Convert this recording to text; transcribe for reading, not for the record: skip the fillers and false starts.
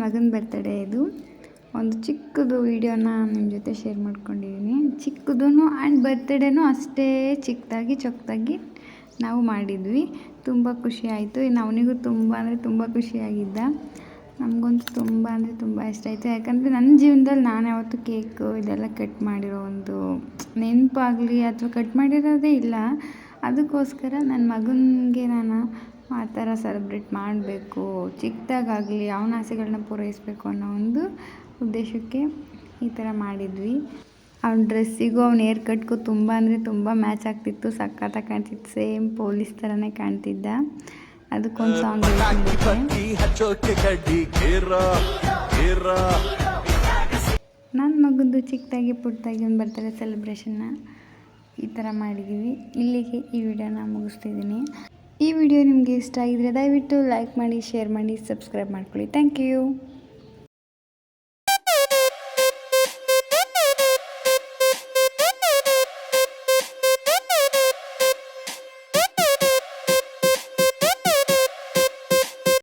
ಮಗನ ಬರ್ತಡೇ ಇದು. ಒಂದು ಚಿಕ್ಕದು ವೀಡಿಯೋನ ನಿಮ್ಮ ಜೊತೆ ಶೇರ್ ಮಾಡ್ಕೊಂಡಿದ್ದೀನಿ. ಚಿಕ್ಕದೂ ಆ್ಯಂಡ್ ಬರ್ತ್ಡೇನೂ ಅಷ್ಟೇ ಚಿಕ್ಕದಾಗಿ ಚೊಕ್ಕದಾಗಿ ನಾವು ಮಾಡಿದ್ವಿ. ತುಂಬ ಖುಷಿ ಆಯಿತು. ಇನ್ನು ಅವನಿಗೂ ತುಂಬ ಅಂದರೆ ತುಂಬ ಖುಷಿಯಾಗಿದ್ದ. ನಮಗಂತೂ ತುಂಬ ಅಂದರೆ ತುಂಬ ಇಷ್ಟ ಆಯಿತು. ಯಾಕಂದರೆ ನನ್ನ ಜೀವನದಲ್ಲಿ ನಾನು ಯಾವತ್ತೂ ಕೇಕು ಇದೆಲ್ಲ ಕಟ್ ಮಾಡಿರೋ ಒಂದು ನೆನಪಾಗಲಿ ಅಥವಾ ಕಟ್ ಮಾಡಿರೋದೇ ಇಲ್ಲ. ಅದಕ್ಕೋಸ್ಕರ ನನ್ನ ಮಗನಿಗೆ ನಾನು ಆ ಥರ ಸೆಲೆಬ್ರೇಟ್ ಮಾಡಬೇಕು, ಚಿಕ್ಕದಾಗಲಿ ಅವನ ಆಸೆಗಳನ್ನ ಪೂರೈಸಬೇಕು ಅನ್ನೋ ಒಂದು ಉದ್ದೇಶಕ್ಕೆ ಈ ಥರ ಮಾಡಿದ್ವಿ. ಅವ್ನ ಡ್ರೆಸ್ಸಿಗೂ ಅವ್ನ ಹೇರ್ ಕಟ್ಗೂ ತುಂಬ ಅಂದರೆ ತುಂಬ ಮ್ಯಾಚ್ ಆಗ್ತಿತ್ತು. ಸಖತ್ತಾಗಿ ಕಾಣ್ತಿತ್ತು. ಸೇಮ್ ಪೊಲೀಸ್ ಥರನೇ ಕಾಣ್ತಿದ್ದ. ಅದಕ್ಕೊಂದು ಸಾಂಗ್ ನನ್ನ ಮಗಂದು ಚಿಕ್ಕದಾಗಿ ಪುಟ್ಟದಾಗಿ ಒಂದು ಬರ್ತಾರೆ ಸೆಲೆಬ್ರೇಷನ್ನ ಈ ಥರ ಮಾಡಿದ್ದೀವಿ. ಇಲ್ಲಿಗೆ ಈ ವಿಡಿಯೋನ ಮುಗಿಸ್ತಿದ್ದೀನಿ. ಈ ವಿಡಿಯೋ ನಿಮಗೆ ಇಷ್ಟ ಆಗಿದರೆ ದಯವಿಟ್ಟು ಲೈಕ್ ಮಾಡಿ, ಶೇರ್ ಮಾಡಿ, ಸಬ್ಸ್ಕ್ರೈಬ್ ಮಾಡ್ಕೊಳ್ಳಿ. Thank you.